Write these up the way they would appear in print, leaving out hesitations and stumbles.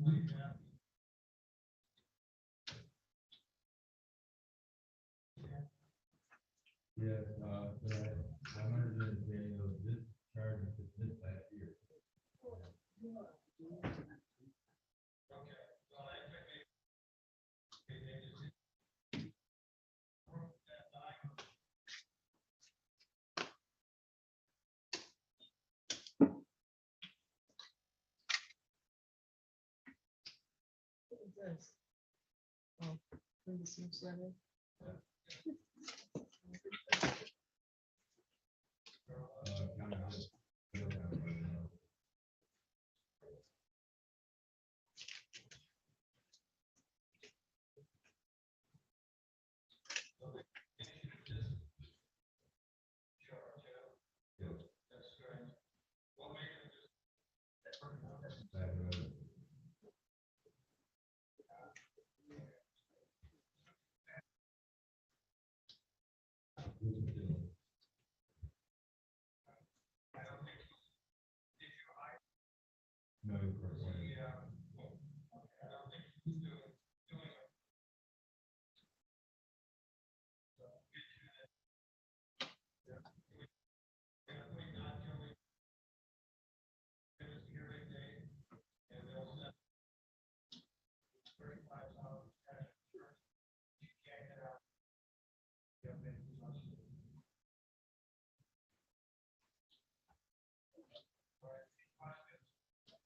Yes, I'm under this charge this last year. What is this? Oh, this is letter. No, of course.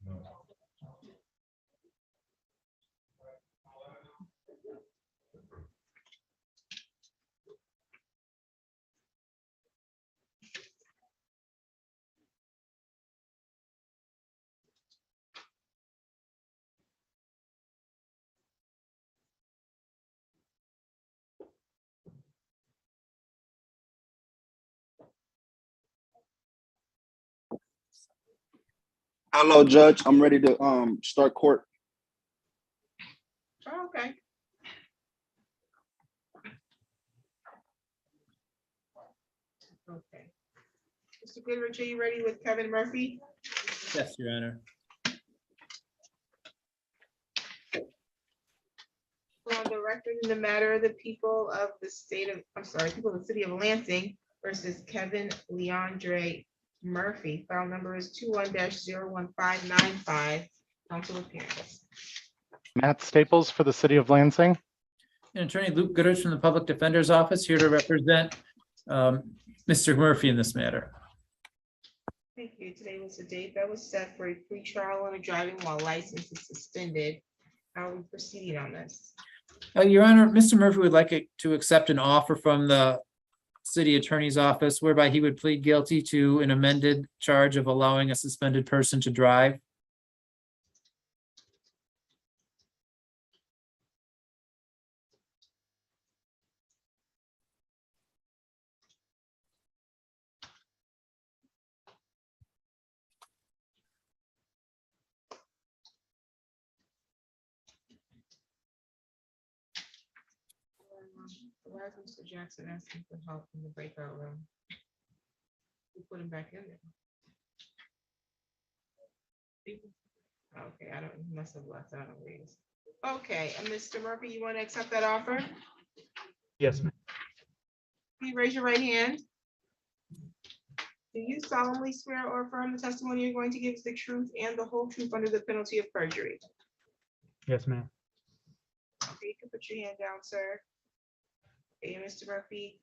No. Hello, Judge. I'm ready to start court. Oh, okay. Okay. Mr. Goodrich, are you ready with Kevin Murphy? Yes, Your Honor. For on the record in the matter of the people of the state of, I'm sorry, people of the city of Lansing versus Kevin Leandre Murphy. File number is 21-01595. Council appearance. Matt Staples for the city of Lansing. And Attorney Luke Goodrich from the Public Defender's Office here to represent Mr. Murphy in this matter. Thank you. Today was the date that was set for a pretrial and a driving while license is suspended. How are we proceeding on this? Your Honor, Mr. Murphy would like to accept an offer from the city attorney's office whereby he would plead guilty to an amended charge of allowing a suspended person to drive. Why is Mr. Jackson asking for help in the breakout room? We put him back in there. Okay, I don't, he must have left, I don't know where he is. Okay, and Mr. Murphy, you want to accept that offer? Yes, ma'am. Can you raise your right hand? Do you solemnly swear or affirm the testimony you're going to give is the truth and the whole truth under the penalty of perjury? Yes, ma'am. Okay, you can put your hand down, sir. Okay, Mr. Murphy,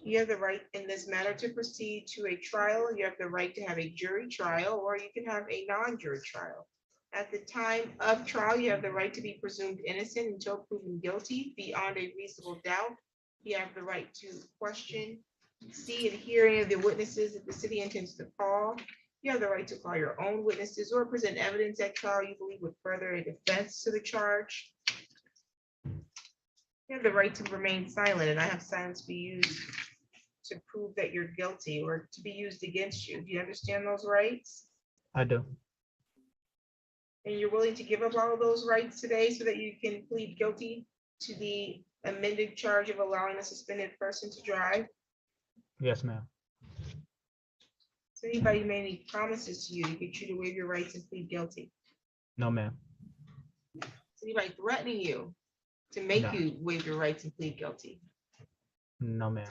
you have the right in this matter to proceed to a trial. You have the right to have a jury trial, or you can have a non-jury trial. At the time of trial, you have the right to be presumed innocent until proven guilty beyond a reasonable doubt. You have the right to question, see, and hear any of the witnesses that the city intends to call. You have the right to call your own witnesses or present evidence at trial you believe would further a defense to the charge. You have the right to remain silent, and I have silence be used to prove that you're guilty or to be used against you. Do you understand those rights? I do. And you're willing to give up all of those rights today so that you can plead guilty to the amended charge of allowing a suspended person to drive? Yes, ma'am. So anybody made any promises to you to get you to waive your rights and plead guilty? No, ma'am. Is anybody threatening you to make No. you waive your rights and plead guilty? No, ma'am.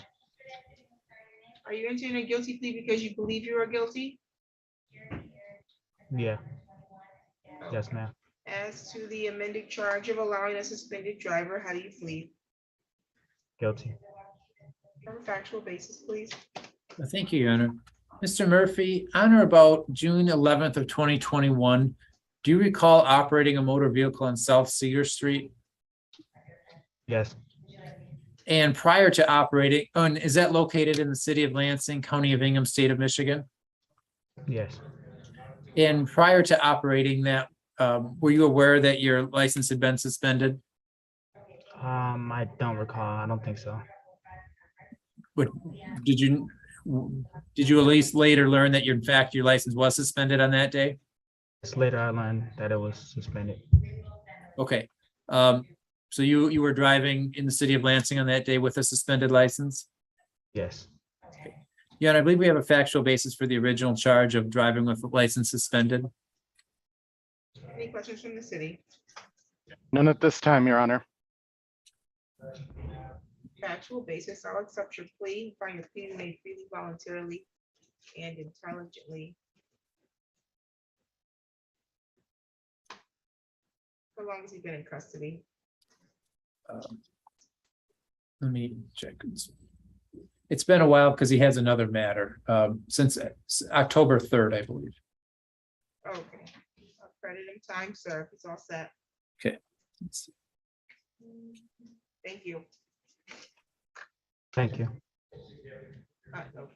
Are you entering a guilty plea because you believe you are guilty? Yeah. Yes, ma'am. As to the amended charge of allowing a suspended driver, how do you plead? Guilty. On a factual basis, please. Thank you, Your Honor. Mr. Murphy, on or about June 11th of 2021, do you recall operating a motor vehicle on South Cedar Street? Yes. And prior to operating, and is that located in the city of Lansing, county of Hingham, state of Michigan? Yes. And prior to operating that, were you aware that your license had been suspended? I don't recall. I don't think so. But did you at least later learn that in fact your license was suspended on that day? It's later I learned that it was suspended. Okay. So you were driving in the city of Lansing on that day with a suspended license? Yes. Yeah, and I believe we have a factual basis for the original charge of driving with a license suspended. Any questions from the city? None at this time, Your Honor. Factual basis, I'll accept your plea, find your plea made freely, voluntarily, and intelligently. How long has he been in custody? Let me check. It's been a while because he has another matter, since October 3rd, I believe. Okay, I'll credit him time, sir. It's all set. Let's see. Thank you. Thank you. No problem.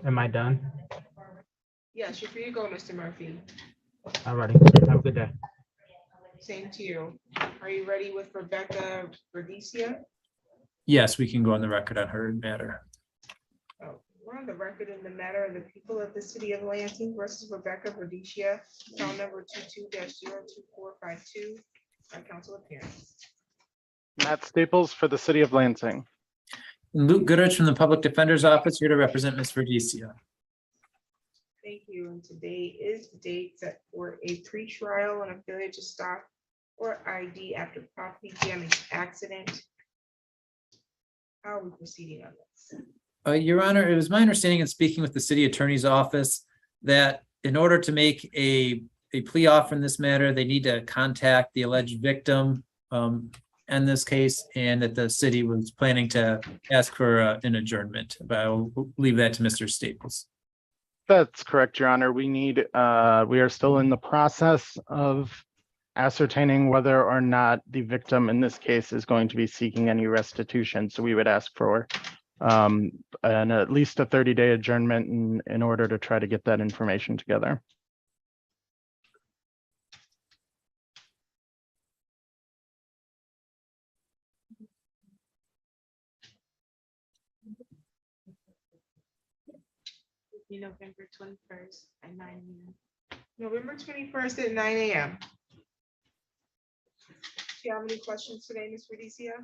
Am I done? Yes, you're free to go, Mr. Murphy. Alrighty. Have a good day. Same to you. Are you ready with Rebecca Verdecia? Yes, we can go on the record on her matter. Oh, we're on the record in the matter of the people of the city of Lansing versus Rebecca Verdecia, file number 22-02452, by council appearance. Matt Staples for the city of Lansing. And Luke Goodrich from the Public Defender's Office here to represent Ms. Verdecia. Thank you. And today is the date set for a pretrial on a failure to stop or ID after property damage accident. How are we proceeding on this? Your Honor, it was my understanding in speaking with the city attorney's office that in order to make a plea offer in this matter, they need to contact the alleged victim in this case, and that the city was planning to ask for an adjournment. But I'll leave that to Mr. Staples. That's correct, Your Honor. We are still in the process of ascertaining whether or not the victim in this case is going to be seeking any restitution. So we would ask for at least a 30-day adjournment in order to try to get that information together. November 21st at 9 a.m. November 21st at 9 a.m. Do you have any questions today, Ms. Verdecia?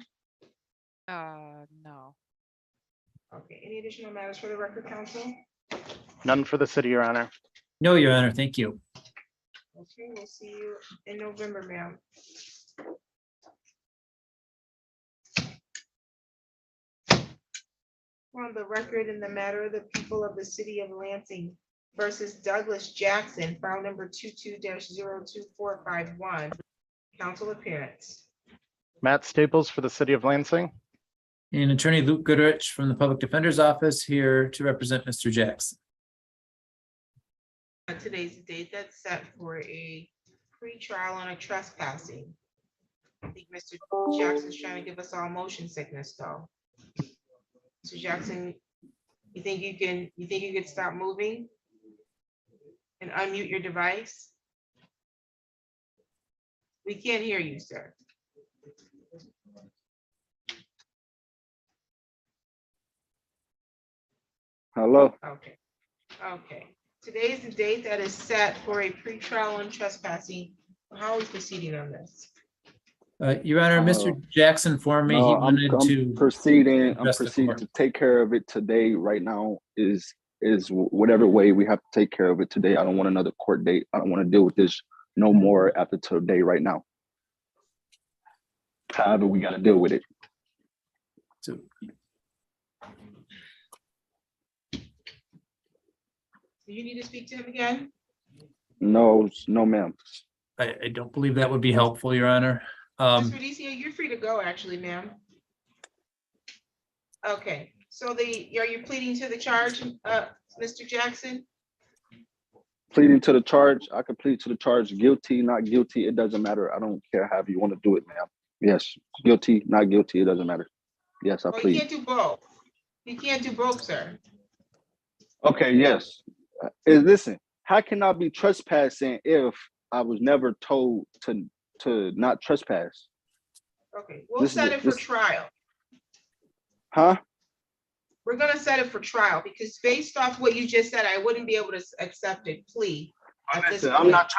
No. Okay, any additional matters for the record, council? None for the city, Your Honor. No, Your Honor, thank you. Okay, we'll see you in November, ma'am. On the record in the matter of the people of the city of Lansing versus Douglas Jackson, file number 22-02451, council appearance. Matt Staples for the city of Lansing. And Attorney Luke Goodrich from the Public Defender's Office here to represent Mr. Jackson. Today's the date that's set for a pre-trial on a trespassing. I think Mr. Jackson's trying to give us all motion sickness, though. Mr. Jackson, you think you could stop moving and unmute your device? We can't hear you, sir. Hello. Okay, okay. Today is the date that is set for a pretrial on trespassing. How are we proceeding on this? Your Honor, Mr. Jackson informed me he No, wanted to. proceeding. I'm address the proceeding court. to take care of it today. Right now is whatever way we have to take care of it today. I don't want another court date. I don't want to deal with this no more after today. Right now, however, we got to deal with it. So, Do you need to speak to him again? No, ma'am. I don't believe that would be helpful, Your Honor. Ms. Radicia, you're free to go, actually, ma'am. Okay, so are you pleading to the charge, Mr. Jackson? Pleading to the charge. I can plead to the charge. Guilty, not guilty. It doesn't matter. I don't care however you want to do it, ma'am. Yes, guilty, not guilty. It doesn't matter. Yes, I Well, you plead. can't do both. You can't do both, sir. Okay, yes. Listen, how can I be trespassing if I was never told to not trespass? Okay, we'll set it for trial. Huh? We're gonna set it for trial because based off what you just said, I wouldn't be able to accept a plea. At this Listen, I'm point. not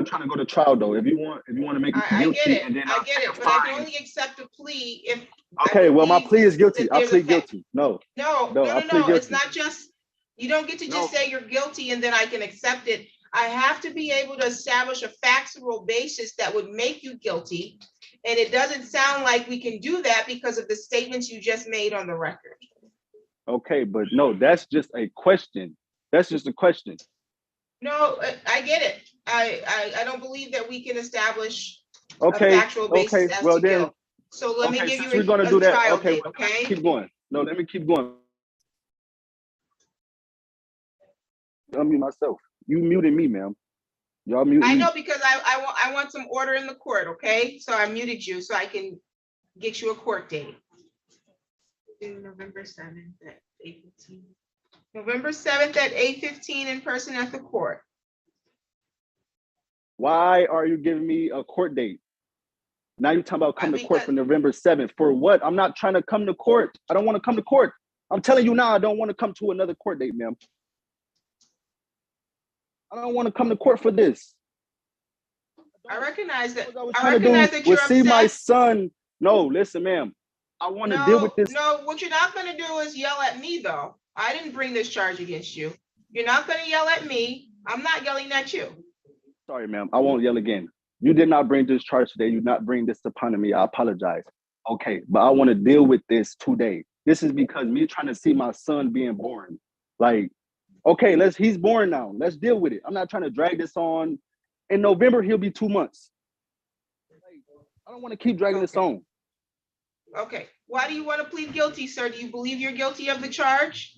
trying to go to trial though. If you want to make it I guilty, get it, and then I get it, but I can fine. only accept a plea if. Okay, well, my believe plea is guilty. that I there's a plead fact. guilty. No, No, No, no, I no, plead no, it's guilty. not just, you don't get to just No. say you're guilty and then I can accept it. I have to be able to establish a factual basis that would make you guilty. And it doesn't sound like we can do that because of the statements you just made on the record. okay, but no, that's just a question. That's just a question. No, I get it. I don't believe that we can establish a Okay, factual basis as well to then, guilt. So let me okay, give since you we're gonna a do that, trial okay, date, well, okay? keep going. No, let me keep going. I'll mute myself. You muted me, ma'am. Y'all muted I me. know because I want some order in the court, okay? So I muted you so I can get you a court date. November 7th at 8:15. November 7th at 8:15 in person at the court. Why are you giving me a court date? Now you're talking about coming to court Because- for November 7th. For what? I'm not trying to come to court. I don't want to come to court. I'm telling you now, I don't want to come to another court date, ma'am. I don't want to come to court for this. I recognize that. What I was I trying to recognize do that you're was see my upset. son. No, listen, ma'am. I want to deal with this. No, what you're not gonna do is yell at me, though. I didn't bring this charge against you. You're not gonna yell at me. I'm not yelling at you. Sorry, ma'am. I won't yell again. You did not bring this charge today. You did not bring this upon me. I apologize. Okay, but I want to deal with this today. This is because me trying to see my son being born. Like, okay, he's born now. Let's deal with it. I'm not trying to drag this on. In November, he'll be 2 months. Like, I don't want to keep dragging this on. Okay, why do you want to plead guilty, sir? Do you believe you're guilty of the charge?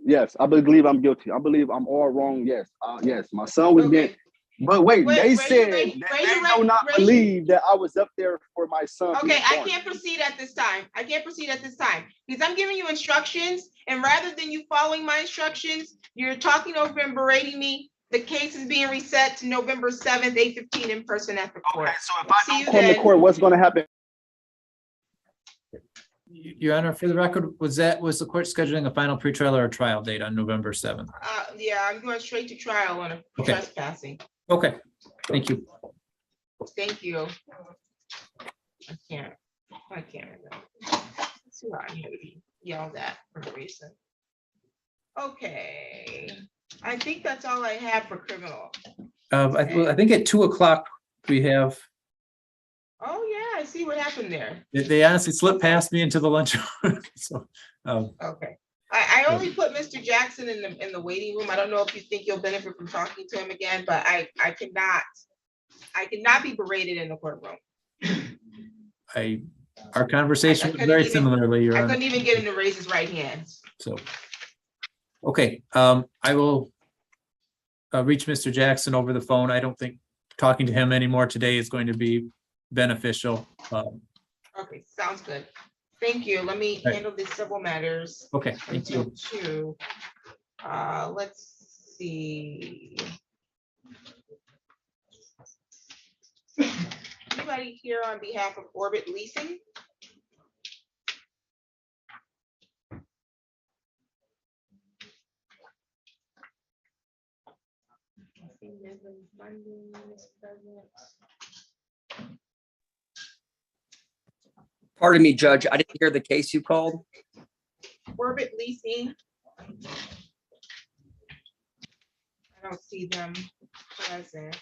Yes, I believe I'm guilty. I believe I'm all wrong. Yes, yes, my son was being. Okay. But wait, they raise said your- that raise they your do not raise- believe that I was up there for my son. Okay, being I born. can't proceed at this time. I can't proceed at this time because I'm giving you instructions, and rather than you following my instructions, you're talking over and berating me. The case is being reset to November 7th, 8:15 in person at the court. Okay, so if I See don't you come to then. court, what's going to happen? Your Honor, for the record, was the court scheduling a final pretrial or a trial date on November 7th? Yeah, I'm going straight to trial on a Okay. trespassing. Okay, thank you. Thank you. I can't. It's too hot in here to be yelled at for no reason. Okay, I think that's all I have for criminal. I think at 2:00 we have, Oh, yeah, I see what happened there. they honestly slipped past me into the lunch. So, Okay. I only put Mr. Jackson in the waiting room. I don't know if you think you'll benefit from talking to him again, but I cannot be berated in the courtroom. our conversation was very similarly, Your I Honor. couldn't even get him to raise his right hand. So, okay, I will reach Mr. Jackson over the phone. I don't think talking to him anymore today is going to be beneficial. Okay, sounds good. Thank you. Let me Right. handle these civil matters. Okay, thank you. Two. Let's see. Anybody here on behalf of Orbit Leasing? Pardon me, Judge, I didn't hear the case you called. Orbit Leasing. I don't see them present.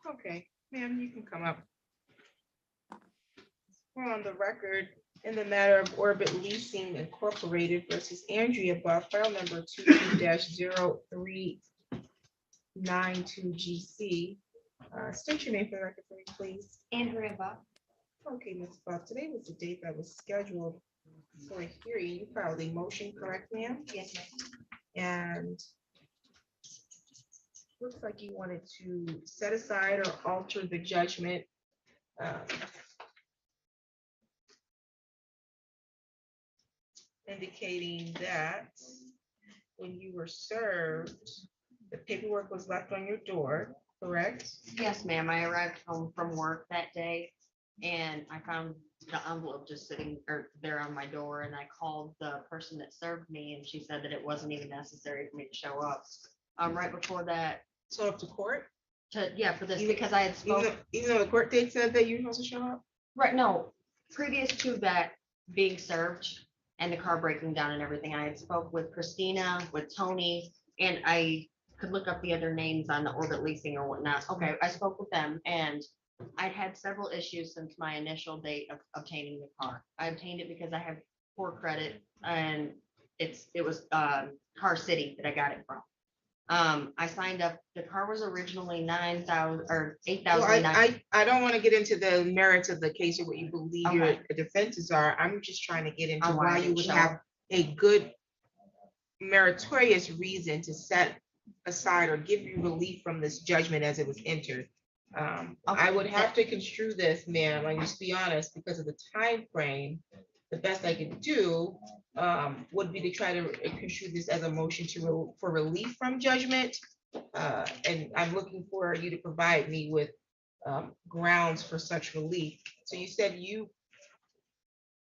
Okay, ma'am, you can come up. We're on the record in the matter of Orbit Leasing Incorporated versus Andrea Buff, file number 22-0392 GC. State your name for the record for me, please. Andrea Buck. Okay, Ms. Buff, today was the date that was scheduled for a hearing. You filed a motion, correct, ma'am? Yes, ma'am. And looks like you wanted to set aside or alter the judgment. Indicating that when you were served, the paperwork was left on your door, correct? Yes, ma'am. I arrived home from work that day and I found the envelope just sitting there on my door, and I called the person that served me and she said that it wasn't even necessary for me to show up. Right before that, So up to court? for this, Even- because I had spoke, Even though the court date said that you were supposed to show up? right, no, previous to that being served and the car breaking down and everything, I had spoke with Christina, with Tony, and I could look up the other names on the Orbit Leasing or whatnot. Okay, I spoke with them and I'd had several issues since my initial date of obtaining the car. I obtained it because I have poor credit and it was Car City that I got it from. I signed up, the car was originally 9,000 or Well, 8,000. I don't want to get into the merits of the case or what you believe your Okay. defenses are. I'm just trying to get into On why I why you didn't would show have up. a good meritorious reason to set aside or give you relief from this judgment as it was entered. I would have to construe this, ma'am, I just be honest, because of the time frame. The best I could do would be to try to construe this as a motion for relief from judgment. And I'm looking for you to provide me with grounds for such relief. So you said you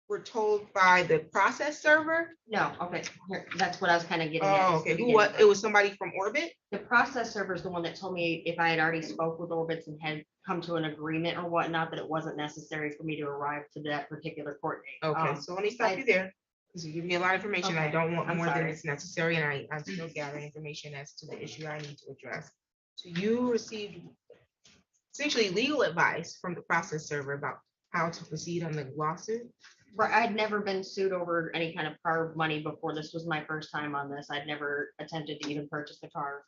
were told by the process server? No, okay, here, that's what I was kind of getting at. Oh, is the okay, who beginning. was, it was somebody from Orbit? The process server is the one that told me if I had already spoke with Orbitz and had come to an agreement or whatnot, that it wasn't necessary for me to arrive to that particular court date. Okay, so let me stop you there, because you give me a lot of information. I Okay, don't want I'm more than sorry. is necessary, and I'm still gathering information as to the issue I need to address. So you received essentially legal advice from the process server about how to proceed on the lawsuit? Right, I'd never been sued over any kind of car money before. This was my first time on this. I'd never attempted to even purchase the car.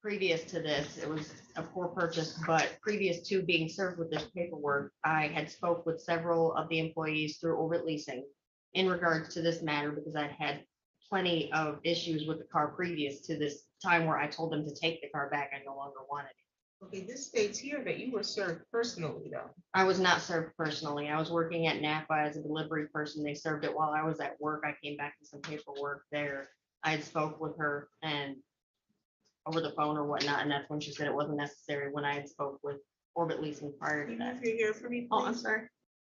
Previous to this, it was a poor purchase, but previous to being served with this paperwork, I had spoke with several of the employees through Orbit Leasing in regards to this matter, because I'd had plenty of issues with the car previous to this time where I told them to take the car back. I no longer wanted it. Okay, this states here that you were served personally, though. I was not served personally. I was working at Napa as a delivery person. They served it while I was at work. I came back to some paperwork there. I had spoke with her and over the phone or whatnot, and that's when she said it wasn't necessary, when I had spoke with Orbit Leasing prior to that. If you're here for me, Oh, I'm please. sorry.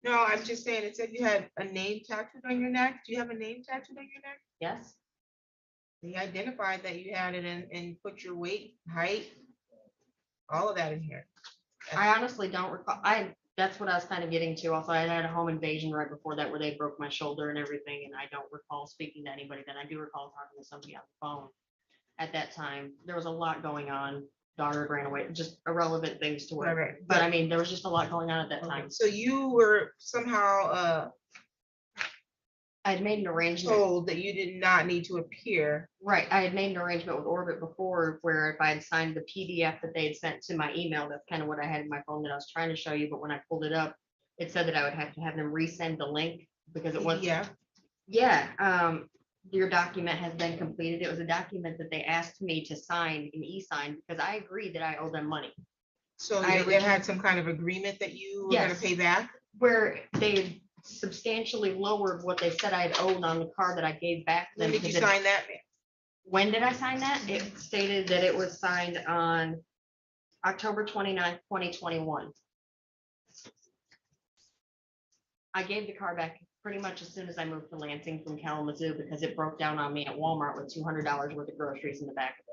No, I'm just saying, it said you had a name tattooed on your neck. Do you have a name tattooed on your neck? Yes, He identified that you had it and put your weight, height, all of that in here. I honestly don't recall. That's what I was kind of getting to. Also, I had a home invasion right before that where they broke my shoulder and everything, and I don't recall speaking to anybody then. I do recall talking to somebody on the phone at that time. There was a lot going on, daughter had ran away, just irrelevant things to Right, work. right. But I mean, there was just a lot going on at that Okay, time. so you were somehow I had made an arrangement. told that you did not need to appear. Right, I had made an arrangement with Orbit before where if I had signed the PDF that they had sent to my email, that's kind of what I had in my phone that I was trying to show you, but when I pulled it up, it said that I would have to have them resend the link because it was, Yeah, yeah, your document has been completed. It was a document that they asked me to sign and e-sign because I agreed that I owe them money. so I they had some kind of agreement that you were gonna Yes. pay back? Where they substantially lowered what they said I had owed on the car that I gave back. to When them did you because it- sign that? When did I sign that? It stated that it was signed on October 29th, 2021. I gave the car back pretty much as soon as I moved to Lansing from Kalamazoo because it broke down on me at Walmart with $200 worth of groceries in the back of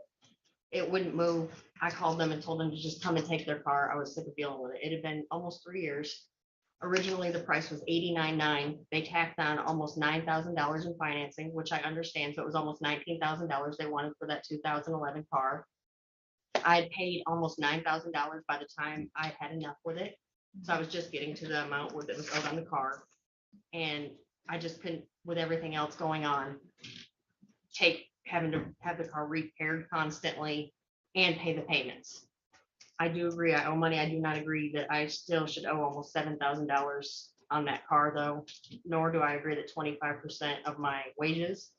it. It wouldn't move. I called them and told them to just come and take their car. I was sick of dealing with it. It had been almost 3 years. Originally, the price was $89,900. They tacked on almost $9,000 in financing, which I understand. So it was almost $19,000 they wanted for that 2011 car. I had paid almost $9,000 by the time I had enough with it. So I was just getting to the amount that was owed on the car. And I just couldn't, with everything else going on, having to have the car repaired constantly and pay the payments. I do agree, I owe money. I do not agree that I still should owe almost $7,000 on that car though, nor do I agree that 25% of my wages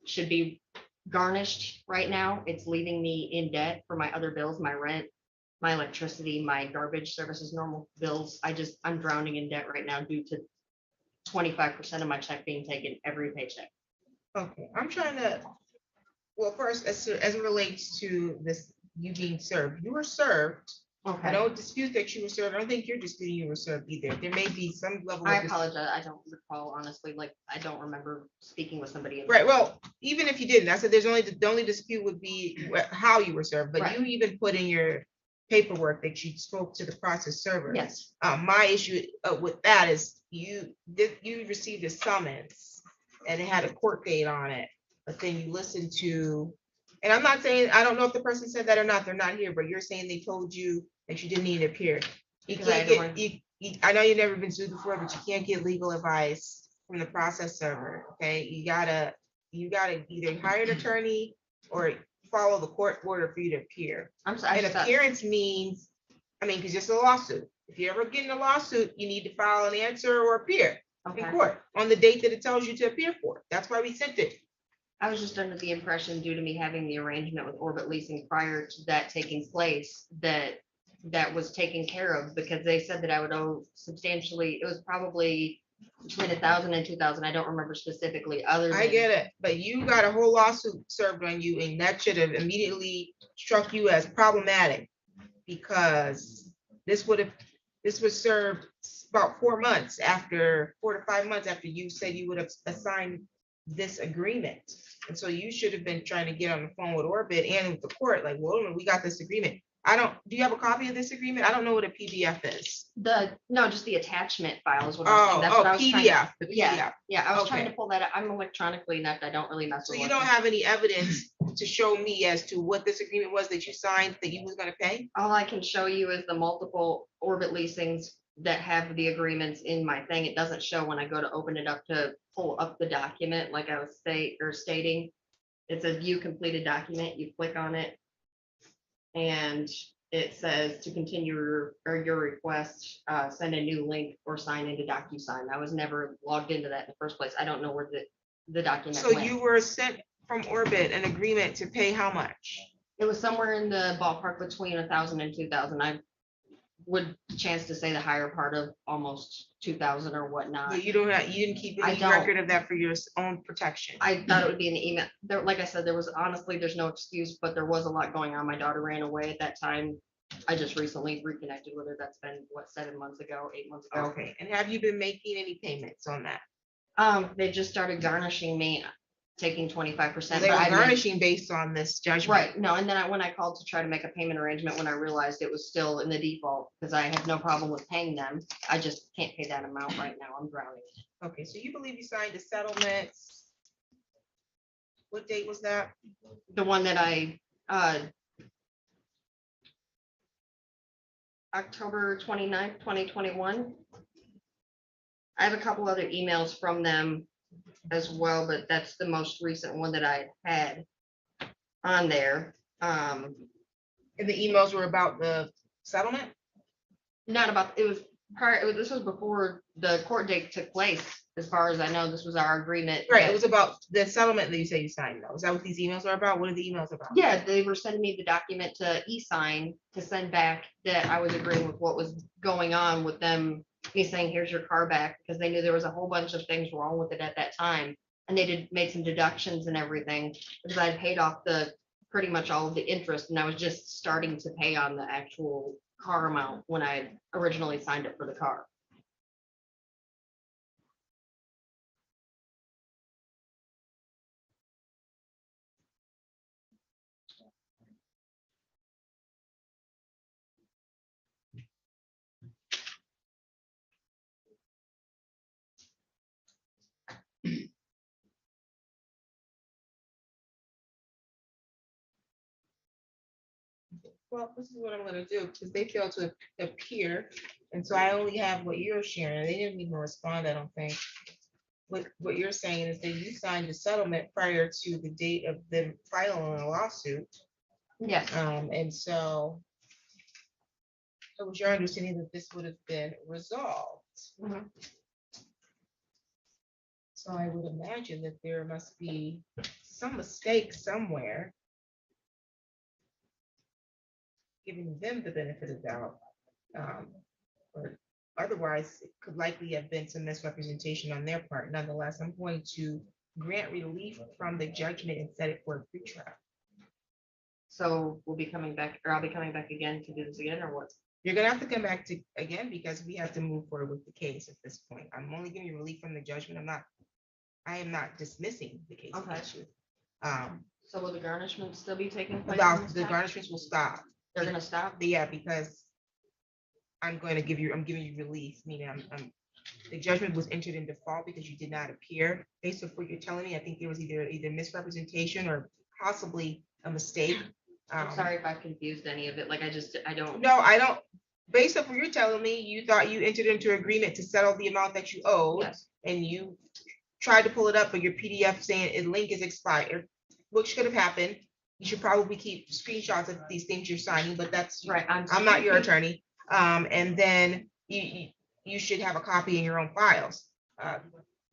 should be garnished right now. It's leaving me in debt for my other bills, my rent, my electricity, my garbage services, normal bills. I'm drowning in debt right now due to 25% of my check being taken every paycheck. Okay, I'm trying to, well, first, as it relates to this, you being served, you were served. I Okay, don't dispute that you were served. I don't think you're disputing you were served either. There may be some level I of. apologize. I don't recall honestly, like, I don't remember speaking with somebody. Right, well, even if you didn't, I said there's only, the only dispute would be how you were served, but you Right. even put in your paperwork that you spoke to the process server. Yes, My issue with that is you received a summons and it had a court date on it, but then you listened to, and I'm not saying, I don't know if the person said that or not, they're not here, but you're saying they told you that you didn't need to appear. You Because I can't had to get, run- I know you've never been sued before, but you can't get legal advice from the process server, okay? You gotta either hire an attorney or follow the court order for you to appear. I'm sorry. And appearance means, I mean, because it's a lawsuit. If you ever get in a lawsuit, you need to file an answer or appear in Okay. court on the date that it tells you to appear for. That's why we sent it. I was just under the impression due to me having the arrangement with Orbit Leasing prior to that taking place, that was taken care of because they said that I would owe substantially, it was probably between 1,000 and 2,000. I don't remember specifically other than. I get it, but you got a whole lawsuit served on you and that should have immediately struck you as problematic because this was served about 4 months after, 4 to 5 months after you said you would have assigned this agreement. And so you should have been trying to get on the phone with Orbit and with the court, like, well, we got this agreement. Do you have a copy of this agreement? I don't know what a PDF is. No, just the attachment file is what I'm saying. That's what I was trying to. PDF, the PDF. Yeah, I was trying Okay. to pull that up. I'm electronically inept. I don't really mess So with. you don't have any evidence to show me as to what this agreement was that you signed that you was gonna pay? All I can show you is the multiple Orbit leasings that have the agreements in my thing. It doesn't show when I go to open it up to pull up the document, like I was stating. It's a view completed document. You click on it. And it says to continue your request, send a new link or sign into DocuSign. I was never logged into that in the first place. I don't know where the document So went. you were sent from Orbit an agreement to pay how much? It was somewhere in the ballpark between 1,000 and 2,000. I would chance to say the higher part of almost 2,000 or whatnot. You didn't keep I any don't. record of that for your own protection. I thought it would be in the email. There, like I said, there's no excuse, but there was a lot going on. My daughter ran away at that time. I just recently reconnected with her. That's been 7 months ago, 8 months ago. Okay, and have you been making any payments on that? They just started garnishing me, taking 25%. They but were I made- garnishing based on this judgment. Right, no, and then when I called to try to make a payment arrangement, when I realized it was still in the default, because I have no problem with paying them, I just can't pay that amount right now. I'm drowning. Okay, so you believe you signed a settlement? What date was that? The one that I October 29th, 2021. I have a couple other emails from them as well, but that's the most recent one that I had on there. And the emails were about the settlement? Not about, it was prior, this was before the court date took place, as far as I know. This was our agreement. Right, that- it was about the settlement that you say you signed though. Is that what these emails are about? What are the emails about? Yeah, they were sending me the document to e-sign to send back that I was agreeing with what was going on with them. Me saying, here's your car back, because they knew there was a whole bunch of things wrong with it at that time. And they made some deductions and everything, because I had paid off pretty much all of the interest, and I was just starting to pay on the actual car amount when I originally signed up for the car. Well, this is what I'm gonna do, because they failed to appear, and so I only have what you're sharing. They didn't even respond, I don't think. What you're saying is that you signed the settlement prior to the date of them filing a lawsuit. Yes, And so it was your understanding that this would have been resolved. Mhm. So I would imagine that there must be some mistake somewhere, giving them the benefit of doubt. Or otherwise, it could likely have been some misrepresentation on their part. Nonetheless, I'm going to grant relief from the judgment and set it for a pretrial. so we'll be coming back, or I'll be coming back again to do this again, or what? You're gonna have to come back to again because we have to move forward with the case at this point. I'm only giving you relief from the judgment. I am not dismissing the case Okay. against you. So will the garnishment still be taking place? About on this the time? garnishments will stop. They're gonna stop? Yeah, because I'm giving you relief, meaning the judgment was entered in default because you did not appear. Based on what you're telling me, I think there was either misrepresentation or possibly a mistake. I'm sorry if I confused any of it, like I don't. No, I don't. Based on what you're telling me, you thought you entered into agreement to settle the amount that you owed, Yes, and you tried to pull it up, but your PDF saying a link is expired, which could have happened. You should probably keep screenshots of these things you're signing, but that's, right. I'm not your attorney. And then you should have a copy in your own files.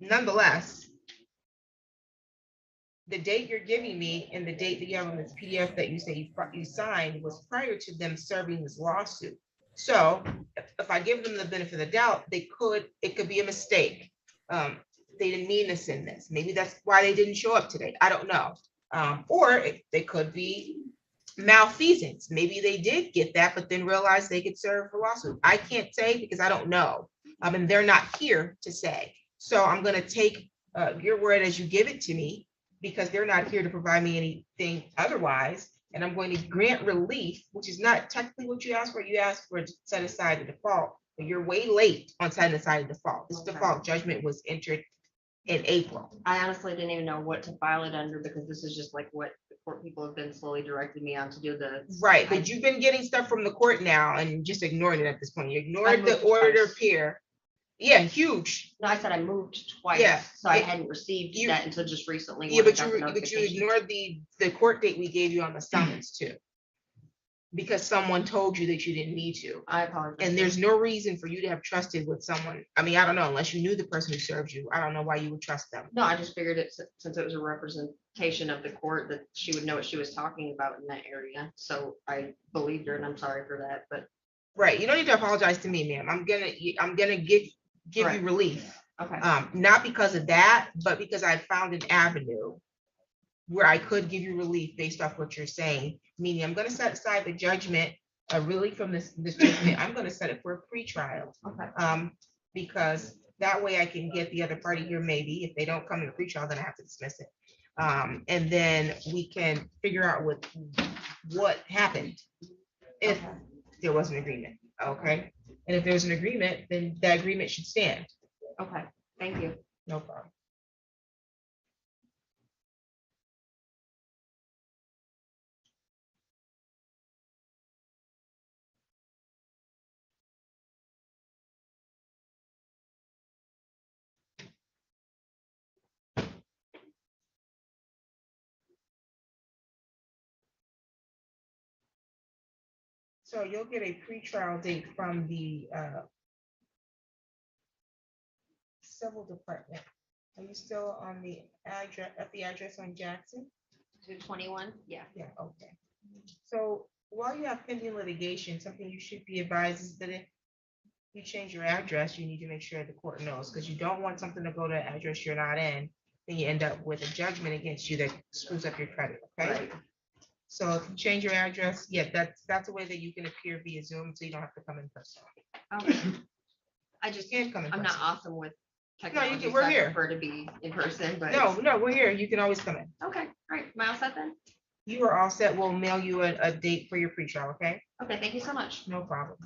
Nonetheless, the date you're giving me and the date that you have on this PDF that you say you signed was prior to them serving this lawsuit. So if I give them the benefit of the doubt, it could be a mistake. They didn't mean to send this. Maybe that's why they didn't show up today. I don't know. They could be malfeasance. Maybe they did get that, but then realized they could serve a lawsuit. I can't say because I don't know. And they're not here to say. So I'm gonna take your word as you give it to me, because they're not here to provide me anything otherwise. And I'm going to grant relief, which is not technically what you asked for. You asked for to set aside the default, but you're way late on setting aside the default. This Okay. default judgment was entered in April. I honestly didn't even know what to file it under, because this is just like what the court people have been slowly directing me on to do the. Right, but you've been getting stuff from the court now and just ignoring it at this point. You ignored the moved order to twice. appear. Yeah, huge. No, I said I moved twice. Yeah, So I it- hadn't received you- that until just recently. Yeah, when I but got the you notification. ignored the court date we gave you on the summons too. Because someone told you that you didn't need to. I apologize. And there's no reason for you to have trusted with someone. I mean, I don't know, unless you knew the person who served you. I don't know why you would trust them. No, I just figured it, since it was a representation of the court, that she would know what she was talking about in that area. So I believed her, and I'm sorry for that, but Right, you don't need to apologize to me, ma'am. I'm gonna give you Right. relief. okay. Not because of that, but because I found an avenue where I could give you relief based off what you're saying, meaning I'm gonna set aside the judgment, really from this judgment, I'm gonna set it for a pretrial. Okay. Because that way I can get the other party here, maybe, if they don't come to the pretrial, then I have to dismiss it. And then we can figure out what happened if Okay. there was an agreement, okay? And if there's an agreement, then that agreement should stand, Okay, thank you. no problem. So you'll get a pretrial date from the civil department. Are you still on the address, at the address on Jackson? 221, yeah. Yeah, okay. So while you have pending litigation, something you should be advised is that if you change your address, you need to make sure the court knows, because you don't want something to go to an address you're not in, then you end up with a judgment against you that screws up your credit, okay? Right. So if you change your address, yeah, that's a way that you can appear via Zoom, so you don't have to come in person. Okay. I just, You can come in I'm not person. awesome with can- technology, we're so I here. prefer to be in person, but. No, we're here. You can always come in. Okay, all right, am I all set then? You are all set. We'll mail you a date for your pre-trial, okay? Okay, thank you so much. No problem.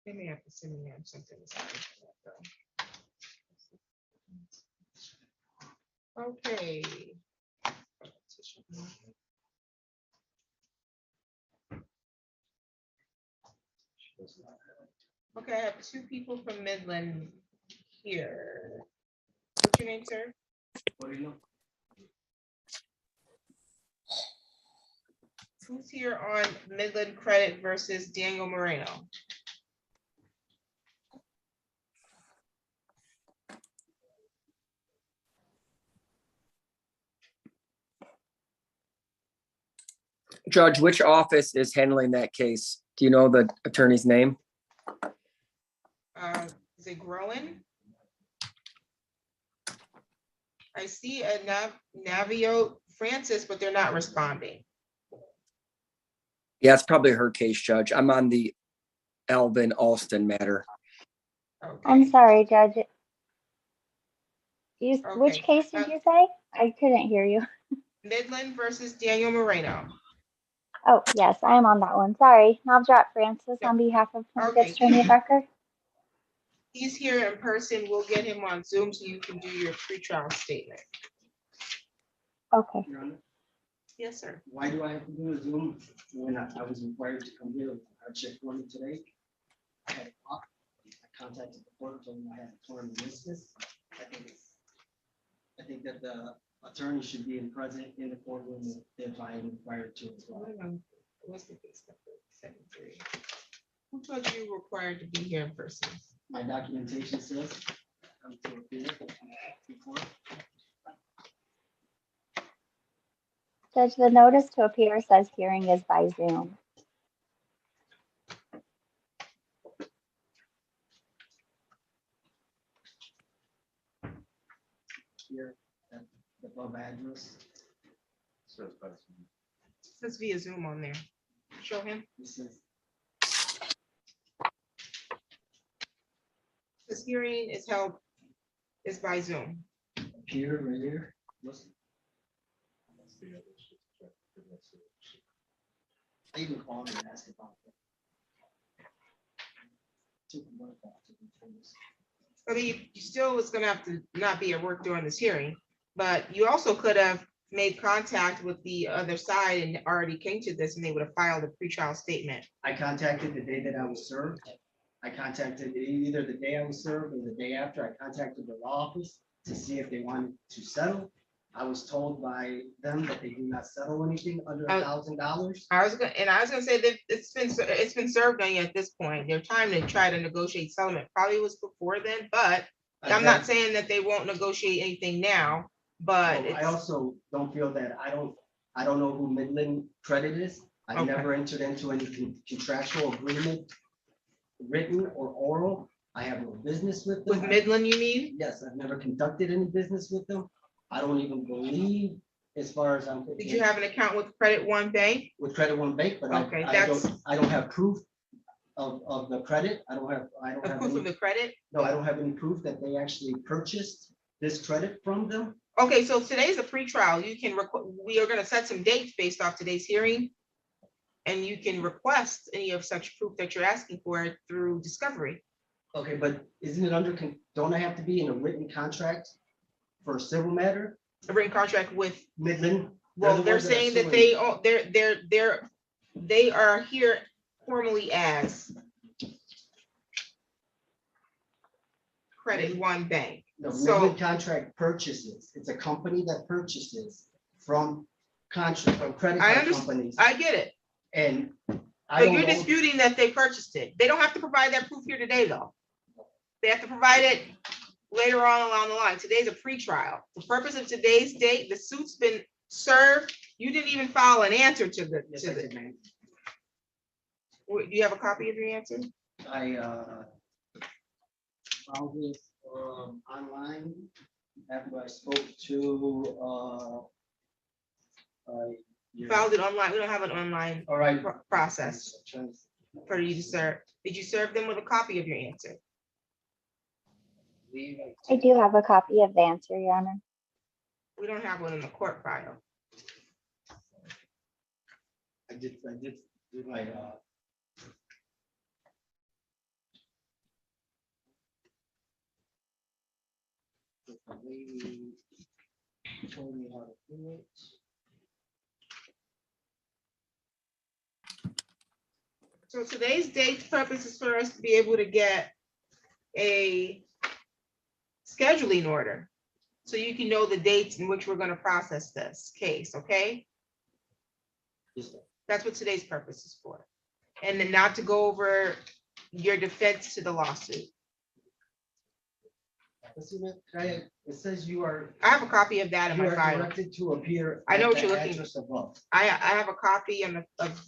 They may have to send me something. Okay. Okay, I have two people from Midland here. What's your name, sir? Who's here on Midland Credit versus Daniel Moreno? Judge, which office is handling that case? Do you know the attorney's name? Is it growing? I see a Navio Francis, but they're not responding. Yeah, it's probably her case, Judge. I'm on the Alvin Alston matter. I'm Okay. sorry, Judge. Which Okay. case did you say? I couldn't hear you. Midland versus Daniel Moreno. Oh, yes, I am on that one. Sorry. Navjot Francis on behalf of Okay. Plaintiff's Attorney of Record. He's here in person. We'll get him on Zoom so you can do your pretrial statement. Okay. Your Honor, Yes, sir. why do I have to do a Zoom when I was required to come here? I checked for me today. I had a clock. I contacted the court, told them I had a torn meniscus. I think that the attorney should be present in the courtroom if I am required to as well. What's the case number? 7-3. Who told you you were required to be here in person? My documentation says I'm to appear before. Judge, the notice to appear says hearing is by Zoom. Here at the above address. Says via Zoom on there. Show him. This is This hearing is held, is by Zoom. appear right here. Listen. I even called and asked about that. Took one call to confirm this. I mean, you still is gonna have to not be at work during this hearing, but you also could have made contact with the other side and already came to this and they would have filed a pretrial statement. I contacted the day that I was served. I contacted either the day I was served or the day after. I contacted the law office to see if they wanted to settle. I was told by them that they do not settle anything under $1,000. I was gonna say that it's been served on you at this point. Their time to try to negotiate settlement probably was before then, but I'm not saying that they won't negotiate anything now, but I also don't feel that I don't know who Midland Credit is. I've Okay. never entered into any contractual agreement, written or oral. I have no business with them. with Midland, you mean? Yes, I've never conducted any business with them. I don't even believe as far as I'm. Did you have an account with Credit One Bank? With Credit One Bank, but Okay, I don't have proof of the credit. I don't have Proof of any, the credit? no, I don't have any proof that they actually purchased this credit from them. Okay, so today's a pre-trial. You can, we are gonna set some dates based off today's hearing. And you can request any of such proof that you're asking for through discovery. Okay, but isn't it under, don't I have to be in a written contract for a civil matter? A written contract with, Midland? well, the they're ones that are saying that suing. they are here formally as Credit One Bank. The So- Midland contract purchases, it's a company that purchases from contract, from credit I card understand, companies. I get it, And I but don't you're know, disputing that they purchased it. They don't have to provide that proof here today, though. They have to provide it later on along the line. Today's a pre-trial. The purpose of today's date, the suit's been served. You didn't even file an answer to the, yes, I did, ma'am. do you have a copy of your answer? I found this online after I spoke to You filed it online. We don't have an online all right. process for you to serve. Did you serve them with a copy of your answer? I do have a copy of the answer, Your Honor. We don't have one in the court file. I did do my the lady told me how to do it. So today's date's purpose is for us to be able to get a scheduling order. So you can know the dates in which we're gonna process this case, okay? That's what today's purpose is for. And then not to go over your defense to the lawsuit. Let's see, ma'am, it says you are. I have a copy of that in You my are file. directed to appear. I know at what the you're looking- address above. I have a copy of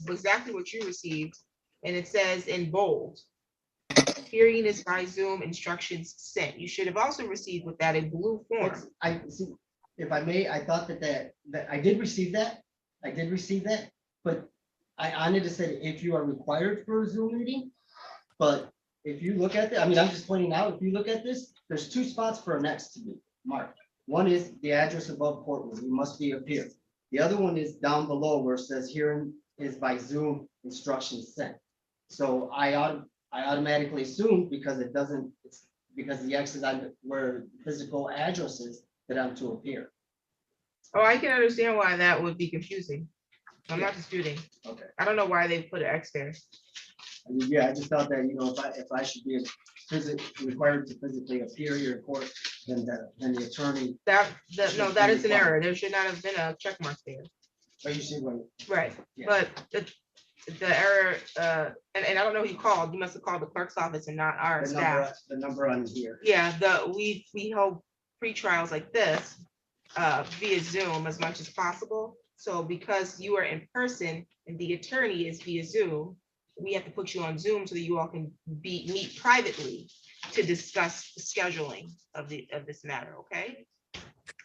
exactly what you received, and it says in bold. Hearing is by Zoom, instructions sent. You should have also received with that in blue form. I see, if I may, I thought that I did receive that. I did receive that, but I wanted to say if you are required for a Zoom meeting, but if you look at it, I mean, I'm just pointing out, if you look at this, there's two spots for an X to be marked. One is the address above courtroom, you must be appeared. The other one is down below where it says hearing is by Zoom, instructions sent. So I automatically assumed because it doesn't, it's because the X is on where physical address is that I'm to appear. Oh, I can understand why that would be confusing. I'm not disputing. Okay. I don't know why they put an X there. I mean, yeah, I just thought that, you know, if I should be required to physically appear here in court, then the attorney, No, that is an error. There should not have been a check mark there. but you see what. Right, Yeah. but the error, and I don't know who you called. You must have called the clerk's office and not our staff. The number on here. Yeah, we hold pre-trials like this via Zoom as much as possible. So because you are in person and the attorney is via Zoom, we have to put you on Zoom so that you all can meet privately to discuss the scheduling of this matter, okay?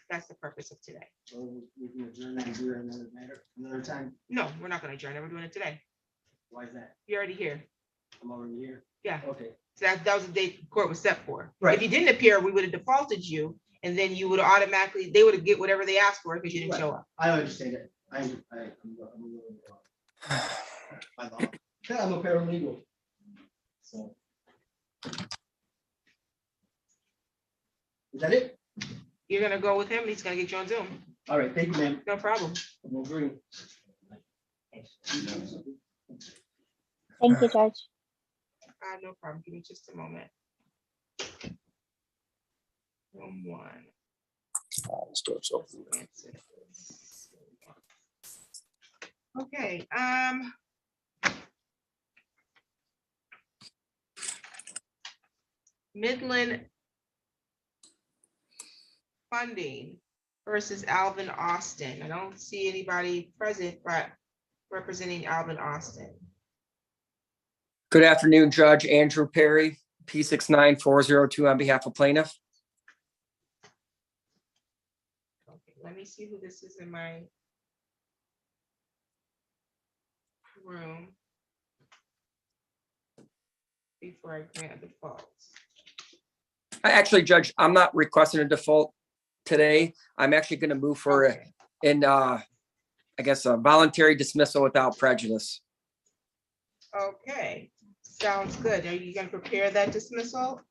That's the purpose of today. So we can adjourn and do it another time. No, we're not gonna adjourn. We're doing it today. Why is that? You're already here. I'm already here. Yeah. Okay. So that was the date the court was set for. Right. If you didn't appear, we would have defaulted you, and then you would automatically, they would have get whatever they asked for because you didn't Right. show up. I understand it. I'm a little. By law. I'm a paralegal. So. Is that it? You're gonna go with him, he's gonna get you on Zoom. All right, thank you, ma'am. No problem. I'm agreeing. Thank you, Judge. No problem. Give me just a moment. One. Okay, Midland funding versus Alvin Austin. I don't see anybody present, but representing Alvin Austin. Good afternoon, Judge Andrew Perry, P69402 on behalf of plaintiff. Okay, let me see who this is in my room before I grant default. Actually, Judge, I'm not requesting a default today. I'm actually going to move for it in, I guess, a voluntary dismissal without prejudice. Okay, sounds good. Are you gonna prepare that dismissal?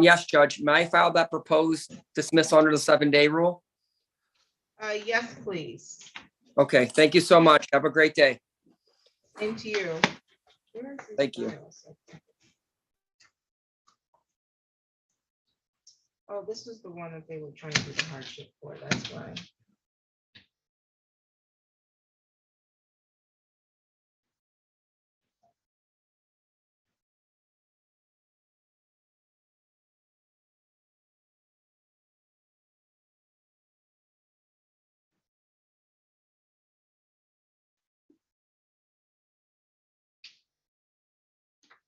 Yes, Judge, may I file that proposed dismissal under the 7-day rule? Yes, please. Okay, thank you so much. Have a great day. Same to you. Where is this Thank you. file? Oh, this was the one that they were trying to do the hardship for, that's why.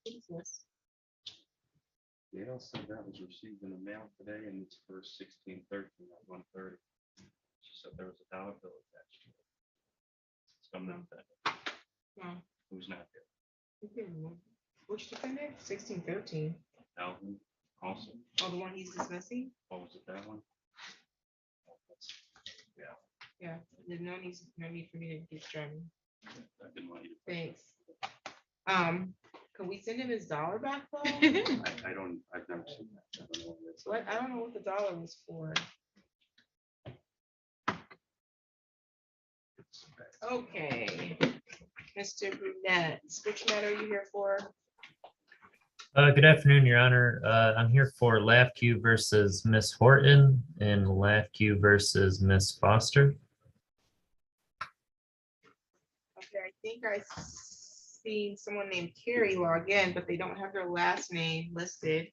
What is this? Gail said that was received in the mail today and it's for 16/13 at 1:30. She said there was a dollar bill attached to it. Someone said, No. who's not there? Okay, which defendant? 1613. Alvin also. Oh, the one he's dismissing? What was it, that one? Yeah, Yeah, there's no need for me to get German. I didn't want you to. Thanks. Can we send him his dollar back though? I've never seen that. I don't know what it is. What? I don't know what the dollar was for. Okay. Mr. Brunette, which matter are you here for? Good afternoon, Your Honor. I'm here for Lafque versus Miss Horton and Lafque versus Miss Foster. Okay, I think I seen someone named Carrie log in, but they don't have their last name listed.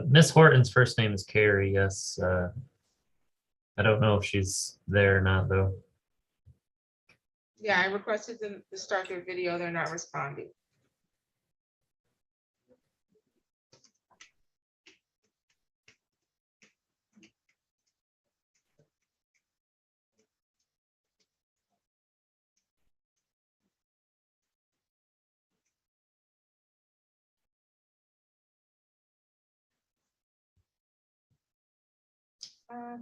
Miss Horton's first name is Carrie, yes. I don't know if she's there or not, though. Yeah, I requested them to start their video. They're not responding.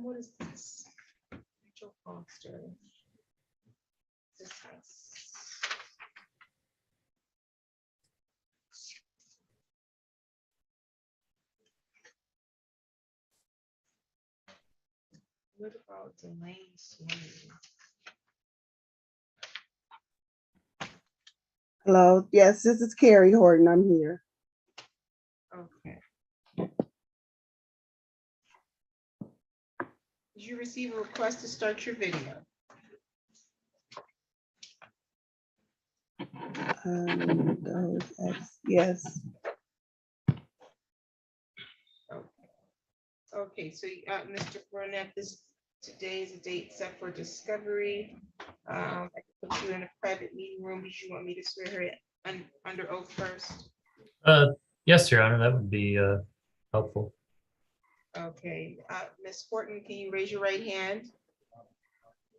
What is this? Rachel Foster. This house. What about Delane Swain? Hello, yes, this is Carrie Horton. I'm here. Okay. Did you receive a request to start your video? Yes. Okay, so Mr. Burnett, today is a date set for discovery. I can put you in a private meeting room. Did you want me to swear her under oath first? Yes, Your Honor, that would be helpful. Okay, Ms. Horton, can you raise your right hand?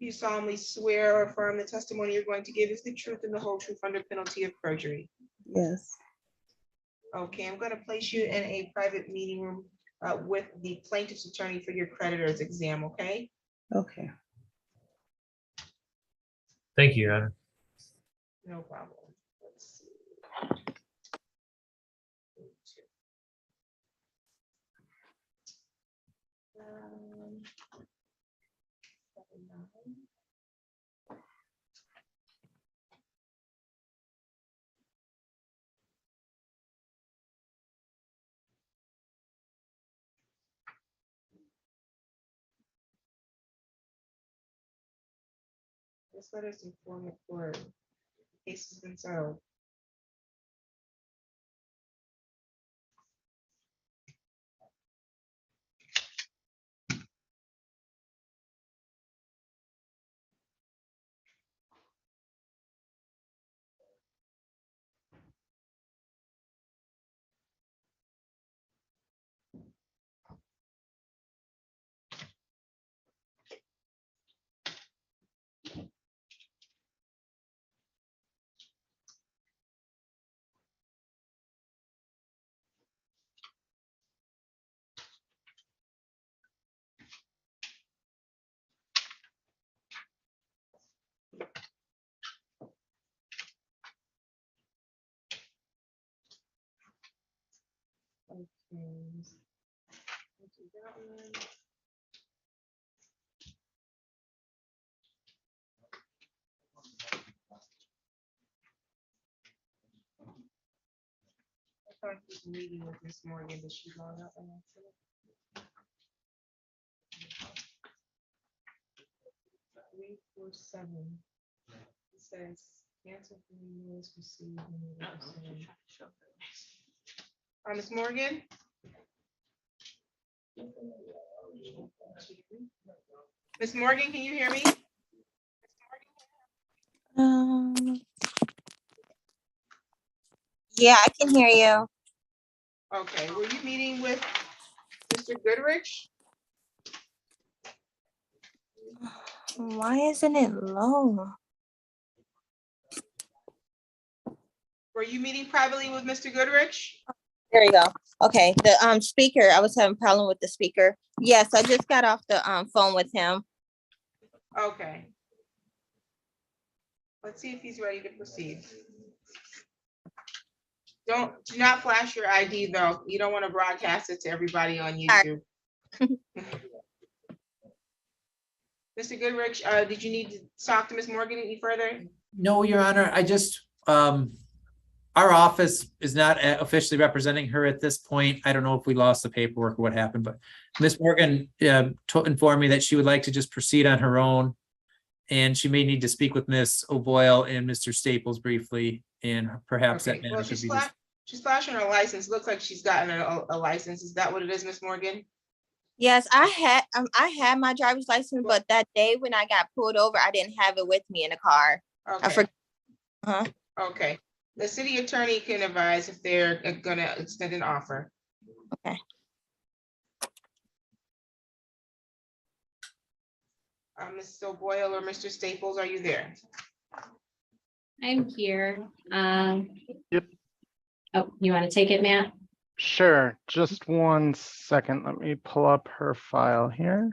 You solemnly swear or affirm the testimony you're going to give is the truth and the whole truth under penalty of perjury. Yes. Okay, I'm going to place you in a private meeting room with the plaintiff's attorney for your creditor's exam, okay? Okay. Thank you, Your Honor. No problem. Let's see. Um, 7, 9. This letter is informed the court. Case has been settled. Okay. That one. I thought he was meeting with Miss Morgan. Did she log out by accident? 347. It says cancel for renewals received. Miss Morgan? Miss Morgan, can you hear me? Yeah, I can hear you. Okay, were you meeting with Mr. Goodrich? Why isn't it low? Were you meeting privately with Mr. Goodrich? There you go. Okay, the speaker, I was having a problem with the speaker. Yes, I just got off the phone with him. Okay. Let's see if he's ready to proceed. Do not flash your ID though. You don't want to broadcast it to everybody on YouTube. Mr. Goodrich, did you need to talk to Ms. Morgan any further? No, Your Honor, I just, our office is not officially representing her at this point. I don't know if we lost the paperwork or what happened, but Ms. Morgan informed me that she would like to just proceed on her own. And she may need to speak with Ms. O'Boyle and Mr. Staples briefly, and perhaps that Okay, well, matter could be. she's flashing her license. Looks like she's gotten a license. Is that what it is, Ms. Morgan? Yes, I had my driver's license, but that day when I got pulled over, I didn't have it with me in the car. I Okay. forgot. Okay. The city attorney can advise if they're gonna extend an offer. Okay. Ms. O'Boyle or Mr. Staples, are you there? I'm here. Yep. Oh, you want to take it, Matt? Sure, just 1 second. Let me pull up her file here.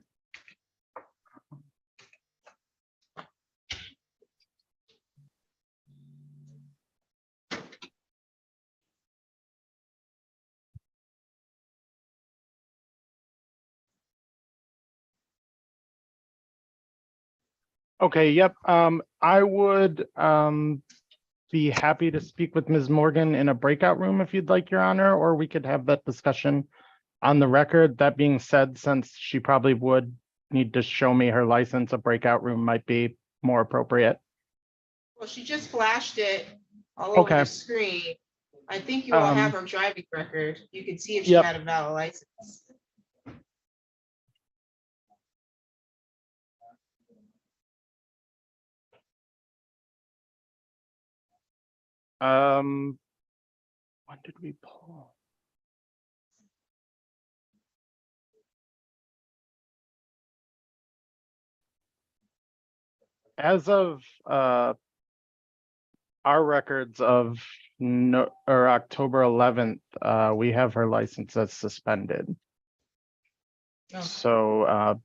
Okay, yep. I would be happy to speak with Ms. Morgan in a breakout room if you'd like, Your Honor, or we could have that discussion on the record. That being said, since she probably would need to show me her license, a breakout room might be more appropriate. Well, she just flashed it all over Okay. the screen. I think you all have her driving record. You can see if she Yep. had a valid license. When did we pull? As of our records of October 11th, we have her license as suspended. Oh. So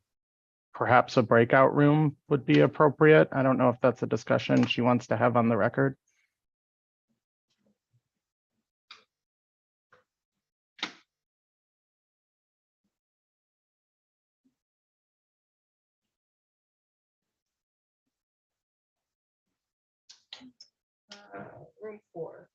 perhaps a breakout room would be appropriate. I don't know if that's a discussion she wants to have on the record. Room 4.